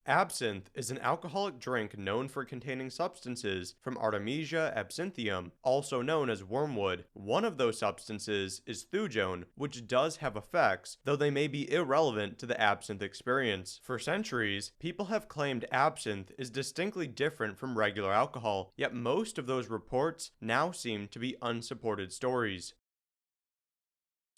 Absinthe is an alcoholic drink known for containing substances from Artemisia absinthium, also known as wormwood. One of those substances is Thujon, which does have effects, though they may be irrelevant to the absinthe experience. For centuries, people have claimed absinthe is distinctly different from regular alcohol, yet most of those reports now seem to be unsupported stories.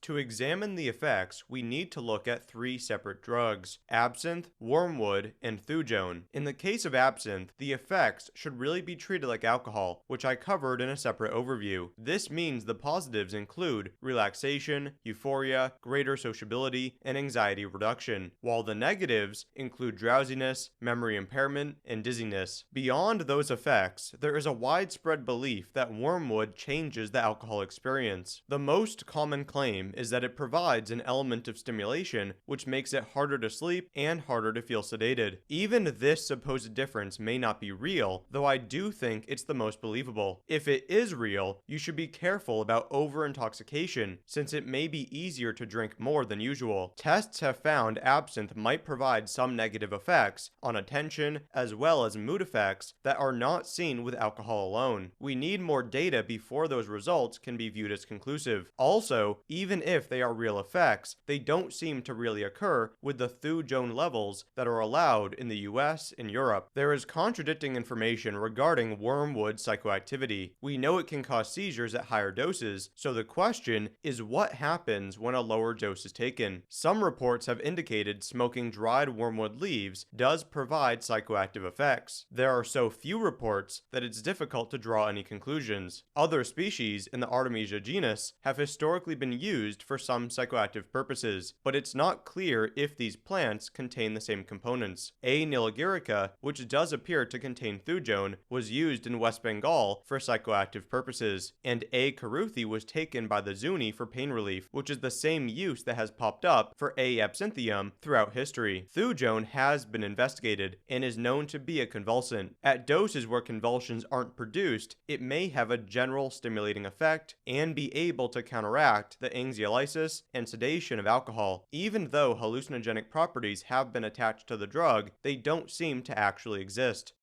To examine the effects, we need to look at three separate drugs: absinthe, wormwood, and Thujone. In the case of absinthe, the effects should really be treated like alcohol, which I covered in a separate overview. This means the positives include relaxation, euphoria, greater sociability, and anxiety reduction, while the negatives include drowsiness, memory impairment, and dizziness. Beyond those effects, there is a widespread belief that wormwood changes the alcohol experience. The most common claim is that it provides an element of stimulation, which makes it harder to sleep and harder to feel sedated. Even this supposed difference may not be real, though I do think it's the most believable. If it is real, you should be careful about over-intoxication, since it may be easier to drink more than usual. Tests have found absinthe might provide some negative effects on attention, as well as mood effects that are not seen with alcohol alone. We need more data before those results can be viewed as conclusive. Also, even if they are real effects, they don't seem to really occur with the Thujon levels that are allowed in the US and Europe. There is contradicting information regarding wormwood psychoactivity. We know it can cause seizures at higher doses, so the question is what happens when a lower dose is taken. Some reports have indicated smoking dried wormwood leaves does provide psychoactive effects. There are so few reports that it's difficult to draw any conclusions. Other species in the Artemisia genus have historically been used for some psychoactive purposes, but it's not clear if these plants contain the same components. A. nilagirica, which does appear to contain Thujone, was used in West Bengal for psychoactive purposes, and A. caruthi was taken by the Zuni for pain relief, which is the same use that has popped up for A. absinthium throughout history. Thujone has been investigated and is known to be a convulsant. At doses where convulsions aren't produced, it may have a general stimulating effect and be able to counteract the anxiolysis and sedation of alcohol. Even though hallucinogenic properties have been attached to the drug, they don't seem to actually exist.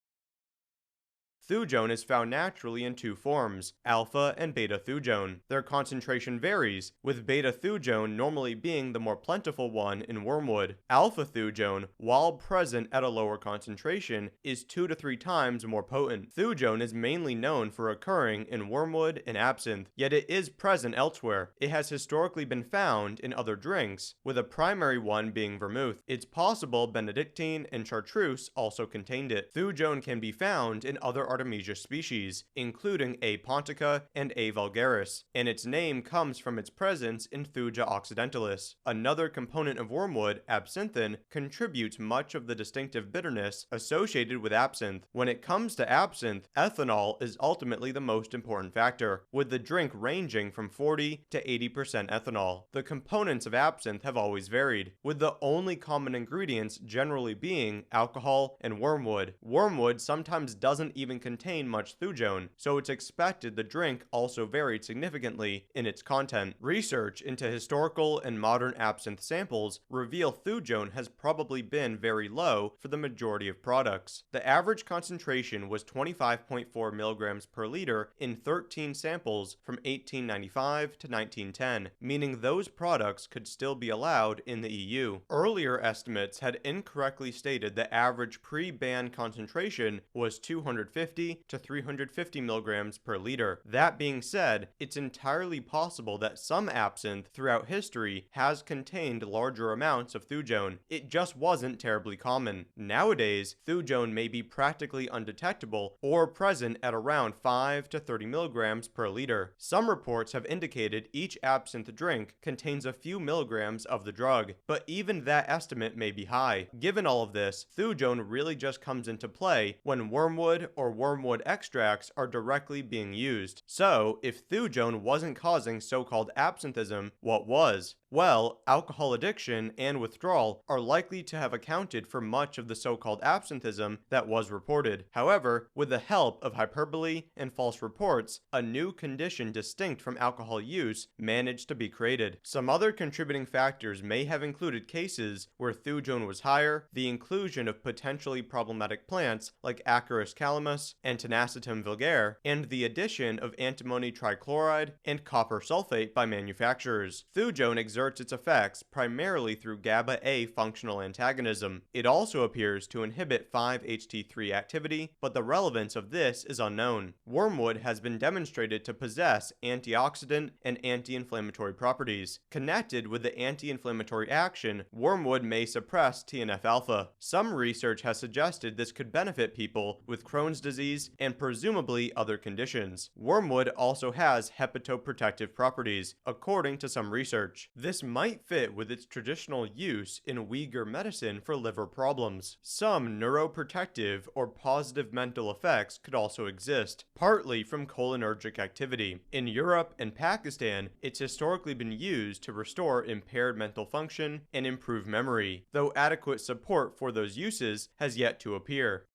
Thujone is found naturally in two forms, alpha and beta Thujone. Their concentration varies, with beta Thujone normally being the more plentiful one in wormwood. Alpha Thujone, while present at a lower concentration, is 2 to 3 times more potent. Thujone is mainly known for occurring in wormwood and absinthe, yet it is present elsewhere. It has historically been found in other drinks, with a primary one being vermouth. It's possible Benedictine and Chartreuse also contained it. Thujone can be found in other Artemisia species, including A. pontica and A. vulgaris, and its name comes from its presence in Thuja occidentalis. Another component of wormwood, absinthin, contributes much of the distinctive bitterness associated with absinthe. When it comes to absinthe, ethanol is ultimately the most important factor, with the drink ranging from 40 to 80% ethanol. The components of absinthe have always varied, with the only common ingredients generally being alcohol and wormwood. Wormwood sometimes doesn't even contain much Thujone, so it's expected the drink also varied significantly in its content. Research into historical and modern absinthe samples reveal Thujone has probably been very low for the majority of products. The average concentration was 25.4 milligrams per liter in 13 samples from 1895 to 1910, meaning those products could still be allowed in the EU. Earlier estimates had incorrectly stated the average pre-ban concentration was 250 to 350 milligrams per liter. That being said, it's entirely possible that some absinthe throughout history has contained larger amounts of Thujone. It just wasn't terribly common. Nowadays, Thujone may be practically undetectable or present at around 5 to 30 milligrams per liter. Some reports have indicated each absinthe drink contains a few milligrams of the drug, but even that estimate may be high. Given all of this, Thujone really just comes into play when wormwood or wormwood extracts are directly being used. So, if Thujone wasn't causing so-called absinthism, what was? Well, alcohol addiction and withdrawal are likely to have accounted for much of the so-called absinthism that was reported. However, with the help of hyperbole and false reports, a new condition distinct from alcohol use managed to be created. Some other contributing factors may have included cases where Thujon was higher, the inclusion of potentially problematic plants like Acarus calamus and Tenacitum vulgare, and the addition of antimony trichloride and copper sulfate by manufacturers. Thujon exerts its effects primarily through GABA-A functional antagonism. It also appears to inhibit 5-HT3 activity, but the relevance of this is unknown. Wormwood has been demonstrated to possess antioxidant and anti-inflammatory properties. Connected with the anti-inflammatory action, wormwood may suppress TNF-alpha. Some research has suggested this could benefit people with Crohn's disease and presumably other conditions. Wormwood also has hepatoprotective properties, according to some research. This might fit with its traditional use in Uyghur medicine for liver problems. Some neuroprotective or positive mental effects could also exist, partly from cholinergic activity. In Europe and Pakistan, it's historically been used to restore impaired mental function and improve memory, though adequate support for those uses has yet to appear.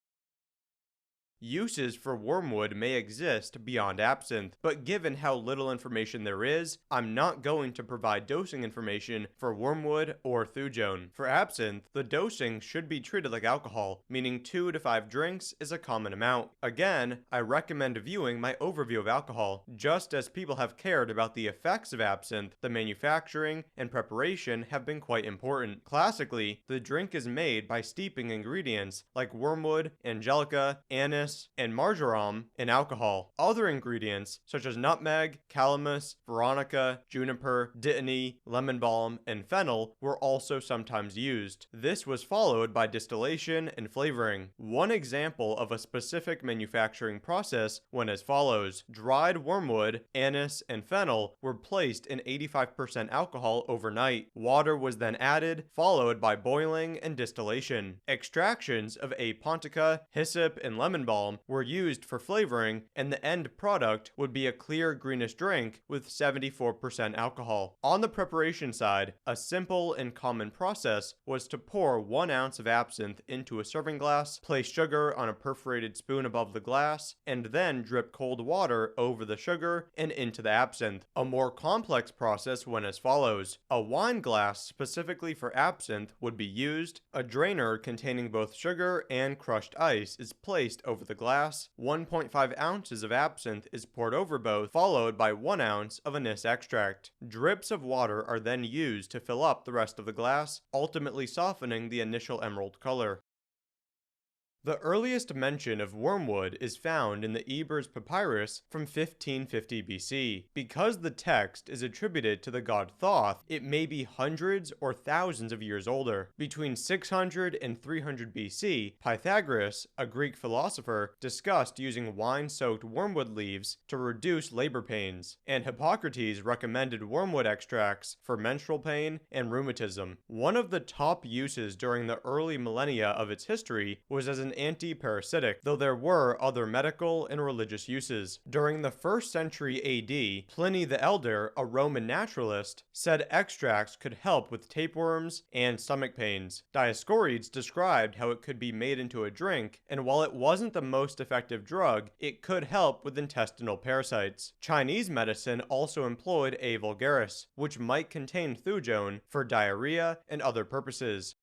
Uses for wormwood may exist beyond absinthe, but given how little information there is, I'm not going to provide dosing information for wormwood or Thujon. For absinthe, the dosing should be treated like alcohol, meaning 2 to 5 drinks is a common amount. Again, I recommend viewing my overview of alcohol. Just as people have cared about the effects of absinthe, the manufacturing and preparation have been quite important. Classically, the drink is made by steeping ingredients like wormwood, angelica, anise, and marjoram in alcohol. Other ingredients, such as nutmeg, calamus, veronica, juniper, dittany, lemon balm, and fennel, were also sometimes used. This was followed by distillation and flavoring. One example of a specific manufacturing process went as follows. Dried wormwood, anise, and fennel were placed in 85% alcohol overnight. Water was then added, followed by boiling and distillation. Extractions of a pontica, hyssop, and lemon balm were used for flavoring, and the end product would be a clear greenish drink with 74% alcohol. On the preparation side, a simple and common process was to pour 1 ounce of absinthe into a serving glass, place sugar on a perforated spoon above the glass, and then drip cold water over the sugar and into the absinthe. A more complex process went as follows. A wine glass specifically for absinthe would be used. A drainer containing both sugar and crushed ice is placed over the glass. 1.5 ounces of absinthe is poured over both, followed by 1 ounce of anise extract. Drips of water are then used to fill up the rest of the glass, ultimately softening the initial emerald color. The earliest mention of wormwood is found in the Ebers Papyrus from 1550 BC. Because the text is attributed to the god Thoth, it may be hundreds or thousands of years older. Between 600 and 300 BC, Pythagoras, a Greek philosopher, discussed using wine-soaked wormwood leaves to reduce labor pains, and Hippocrates recommended wormwood extracts for menstrual pain and rheumatism. One of the top uses during the early millennia of its history was as an anti-parasitic, though there were other medical and religious uses. During the 1st century AD, Pliny the Elder, a Roman naturalist, said extracts could help with tapeworms and stomach pains. Dioscorides described how it could be made into a drink, and while it wasn't the most effective drug, it could help with intestinal parasites. Chinese medicine also employed a vulgaris, which might contain Thujon, for diarrhea and other purposes.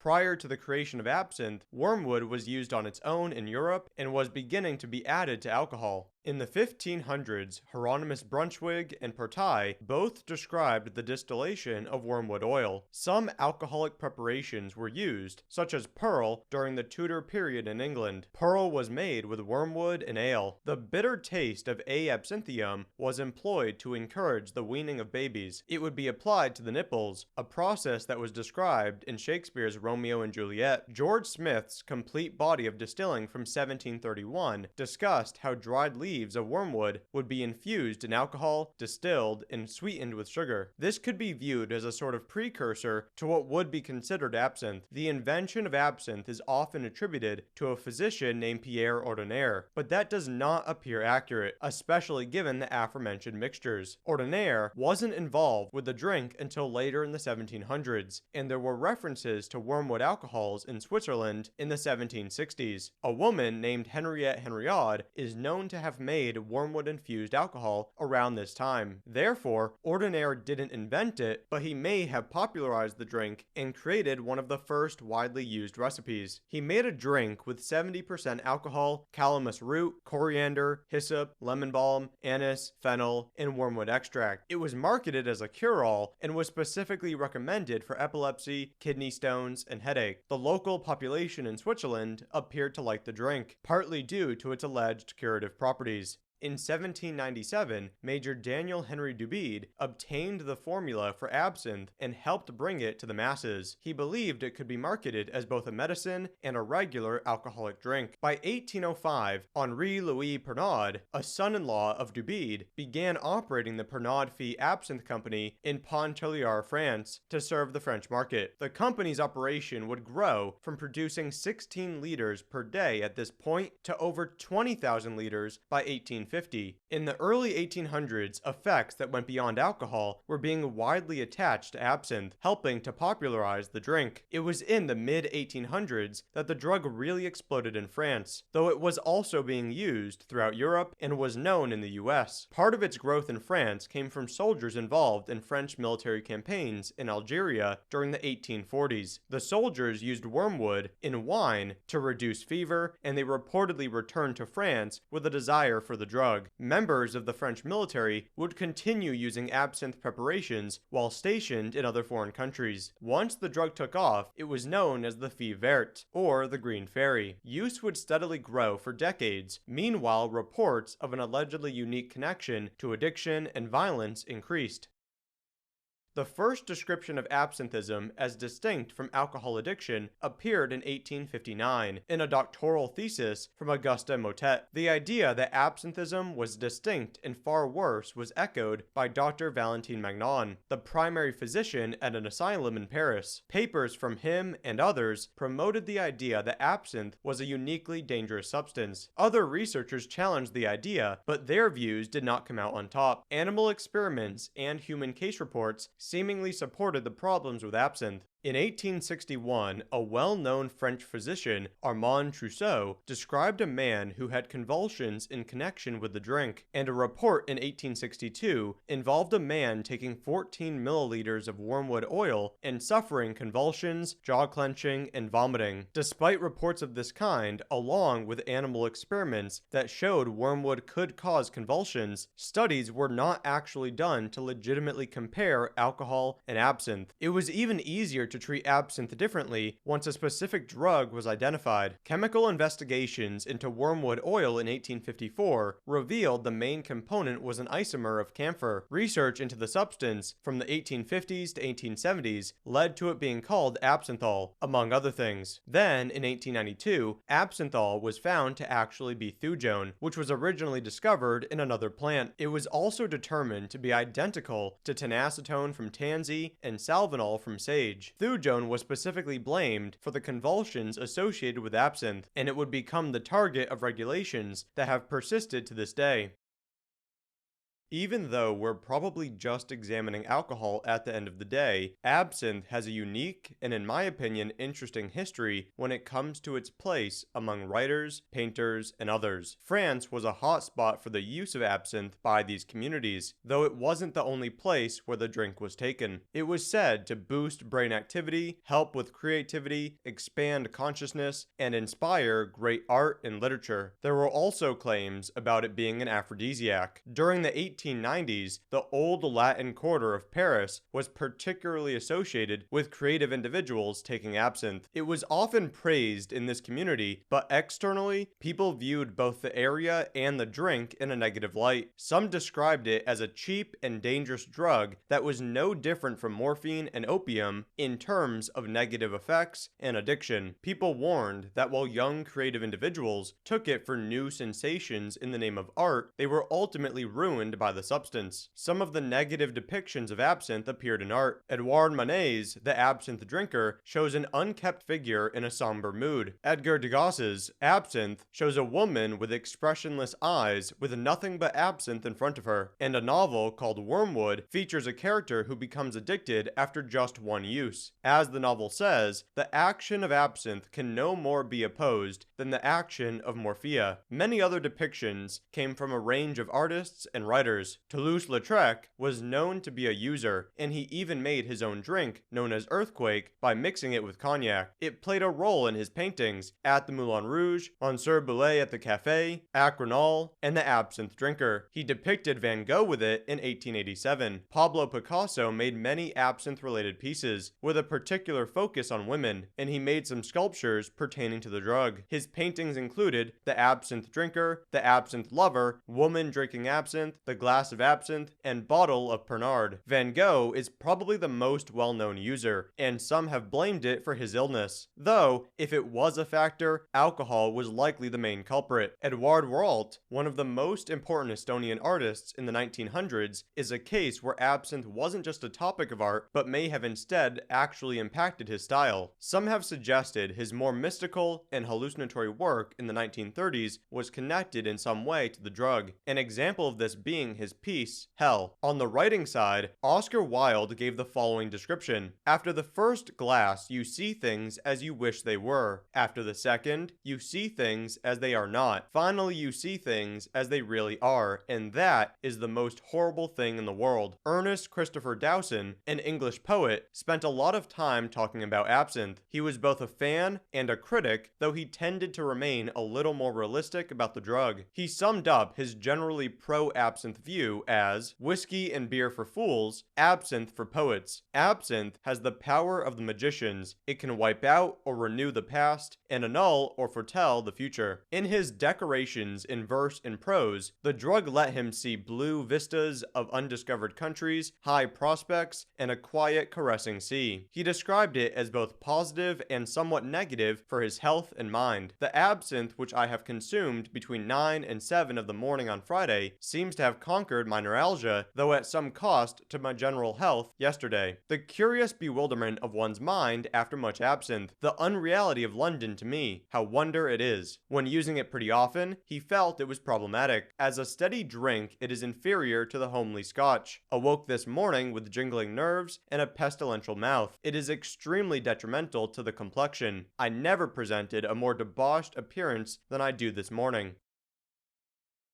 Prior to the creation of absinthe, wormwood was used on its own in Europe and was beginning to be added to alcohol. In the 1500s, Hieronymus Brunschwig and Pertay both described the distillation of wormwood oil. Some alcoholic preparations were used, such as purl, during the Tudor period in England. Purl was made with wormwood and ale. The bitter taste of a-Absinthium was employed to encourage the weaning of babies. It would be applied to the nipples, a process that was described in Shakespeare's Romeo and Juliet. George Smith's Complete Body of Distilling from 1731 discussed how dried leaves leaves of wormwood would be infused in alcohol, distilled, and sweetened with sugar. This could be viewed as a sort of precursor to what would be considered absinthe. The invention of absinthe is often attributed to a physician named Pierre Ordinaire, but that does not appear accurate, especially given the aforementioned mixtures. Ordinaire wasn't involved with the drink until later in the 1700s, and there were references to wormwood alcohols in Switzerland in the 1760s. A woman named Henriette Henriade is known to have made wormwood-infused alcohol around this time. Therefore, Ordinaire didn't invent it, but he may have popularized the drink and created one of the first widely used recipes. He made a drink with 70% alcohol, calamus root, coriander, hyssop, lemon balm, anise, fennel, and wormwood extract. It was marketed as a cure-all and was specifically recommended for epilepsy, kidney stones, and headache. The local population in Switzerland appeared to like the drink, partly due to its alleged curative properties. In 1797, Major Daniel Henry Dubied obtained the formula for absinthe and helped bring it to the masses. He believed it could be marketed as both a medicine and a regular alcoholic drink. By 1805, Henri Louis Pernod, a son-in-law of Dubied, began operating the Pernod Fils Absinthe Company in Pontellier, France, to serve the French market. The company's operation would grow from producing 16 liters per day at this point to over 20,000 liters by 1850. In the early 1800s, effects that went beyond alcohol were being widely attached to absinthe, helping to popularize the drink. It was in the mid-1800s that the drug really exploded in France, though it was also being used throughout Europe and was known in the US. Part of its growth in France came from soldiers involved in French military campaigns in Algeria during the 1840s. The soldiers used wormwood in wine to reduce fever, and they reportedly returned to France with a desire for the drug. Members of the French military would continue using absinthe preparations while stationed in other foreign countries. Once the drug took off, it was known as the Fille Verte, or the Green Fairy. Use would steadily grow for decades. Meanwhile, reports of an allegedly unique connection to addiction and violence increased. The first description of absinthism as distinct from alcohol addiction appeared in 1859 in a doctoral thesis from Auguste Motet. The idea that absinthism was distinct and far worse was echoed by Dr. Valentin Magnan, the primary physician at an asylum in Paris. Papers from him and others promoted the idea that absinthe was a uniquely dangerous substance. Other researchers challenged the idea, but their views did not come out on top. Animal experiments and human case reports seemingly supported the problems with absinthe. In 1861, a well-known French physician, Armand Trousseau, described a man who had convulsions in connection with the drink, and a report in 1862 involved a man taking 14 milliliters of wormwood oil and suffering convulsions, jaw clenching, and vomiting. Despite reports of this kind, along with animal experiments that showed wormwood could cause convulsions, studies were not actually done to legitimately compare alcohol and absinthe. It was even easier to treat absinthe differently once a specific drug was identified. Chemical investigations into wormwood oil in 1854 revealed the main component was an isomer of camphor. Research into the substance from the 1850s to 1870s led to it being called absinthiol, among other things. Then, in 1892, absinthiol was found to actually be Thujon, which was originally discovered in another plant. It was also determined to be identical to tenacetone from tansy and salvinol from sage. Thujon was specifically blamed for the convulsions associated with absinthe, and it would become the target of regulations that have persisted to this day. Even though we're probably just examining alcohol at the end of the day, absinthe has a unique and, in my opinion, interesting history when it comes to its place among writers, painters, and others. France was a hotspot for the use of absinthe by these communities, though it wasn't the only place where the drink was taken. It was said to boost brain activity, help with creativity, expand consciousness, and inspire great art and literature. There were also claims about it being an aphrodisiac. During the 1890s, the old Latin Quarter of Paris was particularly associated with creative individuals taking absinthe. It was often praised in this community, but externally, people viewed both the area and the drink in a negative light. Some described it as a cheap and dangerous drug that was no different from morphine and opium in terms of negative effects and addiction. People warned that while young creative individuals took it for new sensations in the name of art, they were ultimately ruined by the substance. Some of the negative depictions of absinthe appeared in art. Edouard Manet's The Absinthe Drinker shows an unkempt figure in a somber mood. Edgar Degas's Absinthe shows a woman with expressionless eyes with nothing but absinthe in front of her. And a novel called Wormwood features a character who becomes addicted after just one use. As the novel says, the action of absinthe can no more be opposed than the action of morphia. Many other depictions came from a range of artists and writers. Toulouse-Lautrec was known to be a user, and he even made his own drink, known as Earthquake, by mixing it with cognac. It played a role in his paintings, At the Moulin Rouge, Monsieur Boulet at the Café, Acronal, and The Absinthe Drinker. He depicted Van Gogh with it in 1887. Pablo Picasso made many absinthe-related pieces, with a particular focus on women, and he made some sculptures pertaining to the drug. His paintings included The Absinthe Drinker, The Absinthe Lover, Woman Drinking Absinthe, The Glass of Absinthe, and Bottle of Pernod. Van Gogh is probably the most well-known user, and some have blamed it for his illness. Though, if it was a factor, alcohol was likely the main culprit. Edouard Roalt, one of the most important Estonian artists in the 1900s, is a case where absinthe wasn't just a topic of art, but may have instead actually impacted his style. Some have suggested his more mystical and hallucinatory work in the 1930s was connected in some way to the drug, an example of this being his piece, Hell. On the writing side, Oscar Wilde gave the following description: after the first glass, you see things as you wish they were. After the second, you see things as they are not. Finally, you see things as they really are, and that is the most horrible thing in the world. Ernest Christopher Dowson, an English poet, spent a lot of time talking about absinthe. He was both a fan and a critic, though he tended to remain a little more realistic about the drug. He summed up his generally pro-absinthe view as whiskey and beer for fools, absinthe for poets. Absinthe has the power of the magicians. It can wipe out or renew the past and annul or foretell the future. In his decorations in verse and prose, the drug let him see blue vistas of undiscovered countries, high prospects, and a quiet, caressing sea. He described it as both positive and somewhat negative for his health and mind. The absinthe which I have consumed between 9 and 7 of the morning on Friday seems to have conquered my neuralgia, though at some cost to my general health yesterday. The curious bewilderment of one's mind after much absinthe. The unreality of London to me. How wonder it is. When using it pretty often, he felt it was problematic. As a steady drink, it is inferior to the homely Scotch. Awoke this morning with jingling nerves and a pestilential mouth. It is extremely detrimental to the complexion. I never presented a more debauched appearance than I do this morning.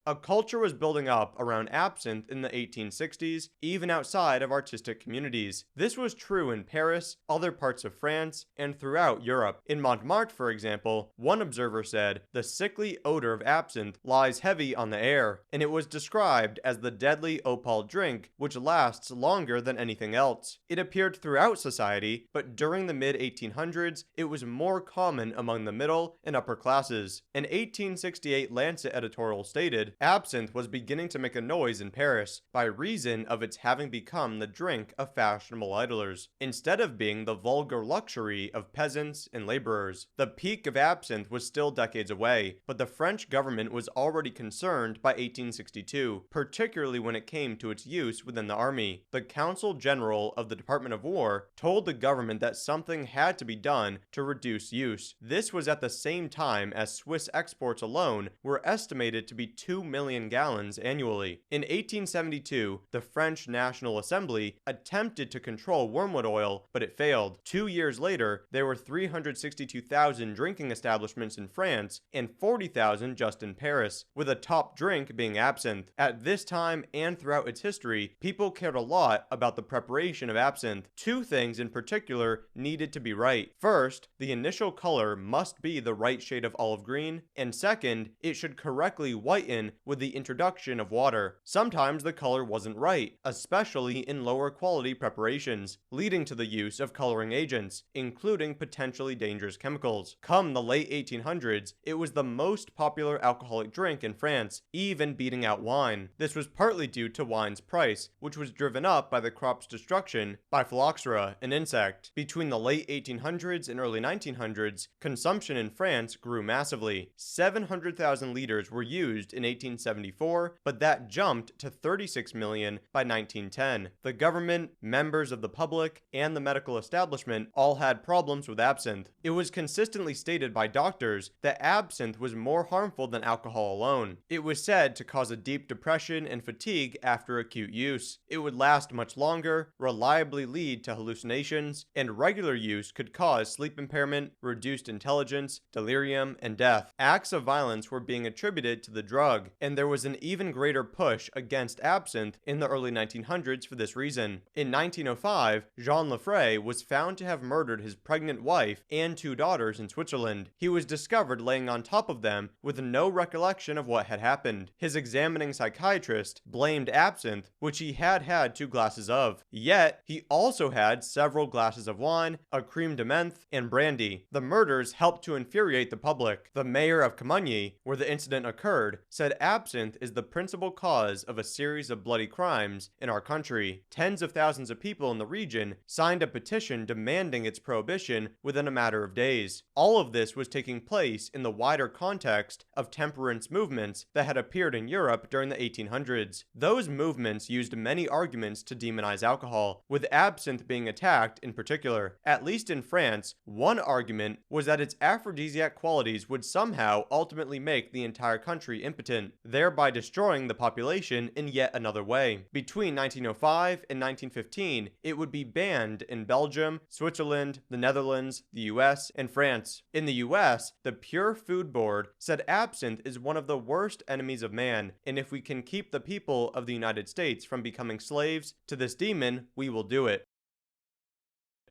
A culture was building up around absinthe in the 1860s, even outside of artistic communities. This was true in Paris, other parts of France, and throughout Europe. In Montmartre, for example, one observer said, "The sickly odor of absinthe lies heavy on the air," and it was described as the deadly opal drink, which lasts longer than anything else. It appeared throughout society, but during the mid-1800s, it was more common among the middle and upper classes. An 1868 Lancet editorial stated, absinthe was beginning to make a noise in Paris by reason of its having become the drink of fashionable idlers, instead of being the vulgar luxury of peasants and laborers. The peak of absinthe was still decades away, but the French government was already concerned by 1862, particularly when it came to its use within the army. The Consul General of the Department of War told the government that something had to be done to reduce use. This was at the same time as Swiss exports alone were estimated to be 2 million gallons annually. In 1872, the French National Assembly attempted to control wormwood oil, but it failed. 2 years later, there were 362,000 drinking establishments in France and 40,000 just in Paris, with a top drink being absinthe. At this time and throughout its history, people cared a lot about the preparation of absinthe. Two things in particular needed to be right. First, the initial color must be the right shade of olive green, and second, it should correctly whiten with the introduction of water. Sometimes the color wasn't right, especially in lower quality preparations, leading to the use of coloring agents, including potentially dangerous chemicals. Come the late 1800s, it was the most popular alcoholic drink in France, even beating out wine. This was partly due to wine's price, which was driven up by the crop's destruction by phylloxera, an insect. Between the late 1800s and early 1900s, consumption in France grew massively. 700,000 liters were used in 1874, but that jumped to 36 million by 1910. The government, members of the public, and the medical establishment all had problems with absinthe. It was consistently stated by doctors that absinthe was more harmful than alcohol alone. It was said to cause a deep depression and fatigue after acute use. It would last much longer, reliably lead to hallucinations, and regular use could cause sleep impairment, reduced intelligence, delirium, and death. Acts of violence were being attributed to the drug, and there was an even greater push against absinthe in the early 1900s for this reason. In 1905, Jean Lefray was found to have murdered his pregnant wife and 2 daughters in Switzerland. He was discovered laying on top of them with no recollection of what had happened. His examining psychiatrist blamed absinthe, which he had had 2 glasses of. Yet, he also had several glasses of wine, a creme de menthe, and brandy. The murders helped to infuriate the public. The mayor of Comagny, where the incident occurred, said absinthe is the principal cause of a series of bloody crimes in our country. Tens of thousands of people in the region signed a petition demanding its prohibition within a matter of days. All of this was taking place in the wider context of temperance movements that had appeared in Europe during the 1800s. Those movements used many arguments to demonize alcohol, with absinthe being attacked in particular. At least in France, one argument was that its aphrodisiac qualities would somehow ultimately make the entire country impotent, thereby destroying the population in yet another way. Between 1905 and 1915, it would be banned in Belgium, Switzerland, the Netherlands, the US, and France. In the US, the Pure Food Board said absinthe is one of the worst enemies of man, and if we can keep the people of the United States from becoming slaves to this demon, we will do it.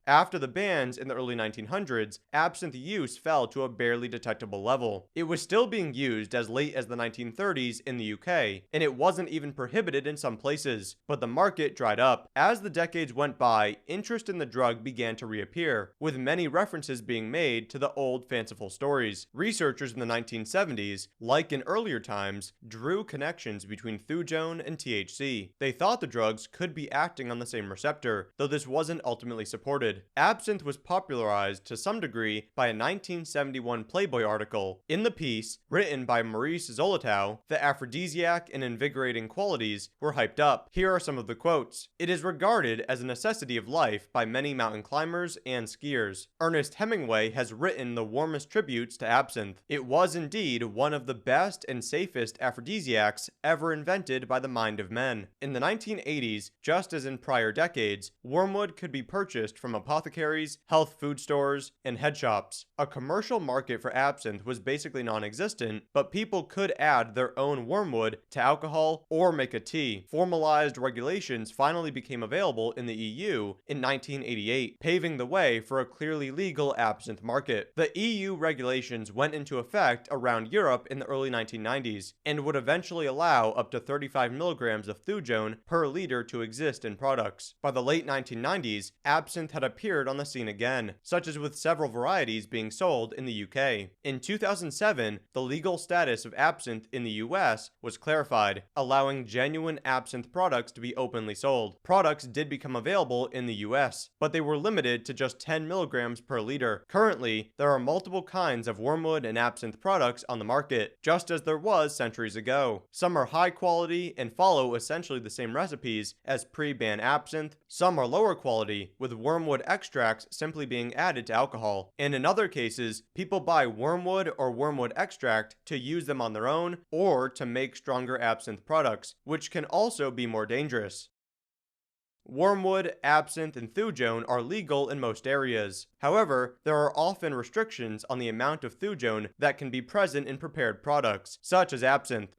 After the bans in the early 1900s, absinthe use fell to a barely detectable level. It was still being used as late as the 1930s in the UK, and it wasn't even prohibited in some places, but the market dried up. As the decades went by, interest in the drug began to reappear, with many references being made to the old fanciful stories. Researchers in the 1970s, like in earlier times, drew connections between Thujon and THC. They thought the drugs could be acting on the same receptor, though this wasn't ultimately supported. Absinthe was popularized to some degree by a 1971 Playboy article. In the piece, written by Maurice Zolotow, the aphrodisiac and invigorating qualities were hyped up. Here are some of the quotes. It is regarded as a necessity of life by many mountain climbers and skiers. Ernest Hemingway has written the warmest tributes to absinthe. It was indeed one of the best and safest aphrodisiacs ever invented by the mind of men. In the 1980s, just as in prior decades, wormwood could be purchased from apothecaries, health food stores, and head shops. A commercial market for absinthe was basically non-existent, but people could add their own wormwood to alcohol or make a tea. Formalized regulations finally became available in the EU in 1988, paving the way for a clearly legal absinthe market. The EU regulations went into effect around Europe in the early 1990s, and would eventually allow up to 35 milligrams of Thujon per liter to exist in products. By the late 1990s, absinthe had appeared on the scene again, such as with several varieties being sold in the UK. In 2007, the legal status of absinthe in the US was clarified, allowing genuine absinthe products to be openly sold. Products did become available in the US, but they were limited to just 10 milligrams per liter. Currently, there are multiple kinds of wormwood and absinthe products on the market, just as there was centuries ago. Some are high quality and follow essentially the same recipes as pre-ban absinthe. Some are lower quality, with wormwood extracts simply being added to alcohol. And in other cases, people buy wormwood or wormwood extract to use them on their own or to make stronger absinthe products, which can also be more dangerous. Wormwood, absinthe, and Thujon are legal in most areas. However, there are often restrictions on the amount of Thujon that can be present in prepared products, such as absinthe.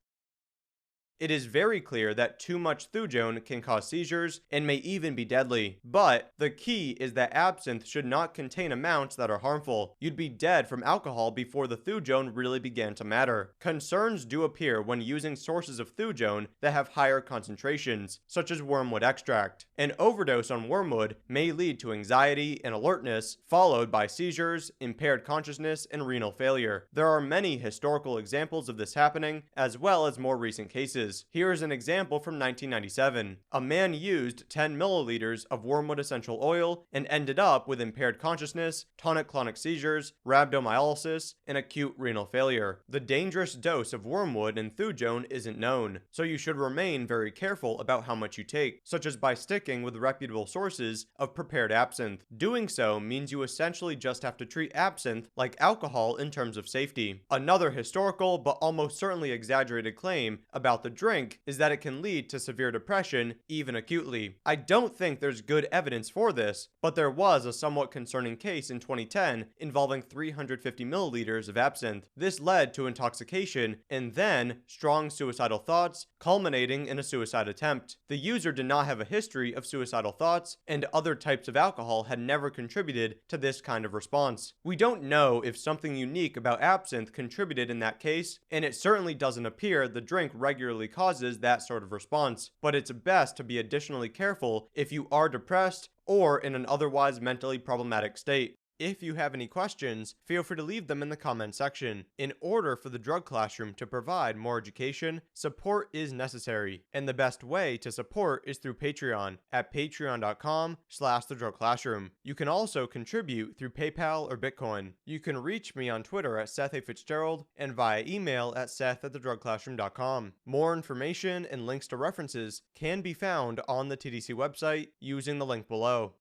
It is very clear that too much Thujone can cause seizures and may even be deadly. But the key is that absinthe should not contain amounts that are harmful. You'd be dead from alcohol before the Thujone really began to matter. Concerns do appear when using sources of Thujone that have higher concentrations, such as wormwood extract. An overdose on wormwood may lead to anxiety and alertness, followed by seizures, impaired consciousness, and renal failure. There are many historical examples of this happening, as well as more recent cases. Here is an example from 1997. A man used 10 milliliters of wormwood essential oil and ended up with impaired consciousness, tonic-clonic seizures, rhabdomyolysis, and acute renal failure. The dangerous dose of wormwood and Thujone isn't known, so you should remain very careful about how much you take, such as by sticking with reputable sources of prepared absinthe. Doing so means you essentially just have to treat absinthe like alcohol in terms of safety. Another historical but almost certainly exaggerated claim about the drink is that it can lead to severe depression, even acutely. I don't think there's good evidence for this, but there was a somewhat concerning case in 2010 involving 350 milliliters of absinthe. This led to intoxication and then strong suicidal thoughts, culminating in a suicide attempt. The user did not have a history of suicidal thoughts, and other types of alcohol had never contributed to this kind of response. We don't know if something unique about absinthe contributed in that case, and it certainly doesn't appear the drink regularly causes that sort of response, but it's best to be additionally careful if you are depressed or in an otherwise mentally problematic state. If you have any questions, feel free to leave them in the comment section. In order for the Drug Classroom to provide more education, support is necessary, and the best way to support is through Patreon at patreon.com/thedrugclassroom. You can also contribute through PayPal or Bitcoin. You can reach me on Twitter at Seth A. Fitzgerald and via email at seth@thedrugclassroom.com. More information and links to references can be found on the TDC website using the link below.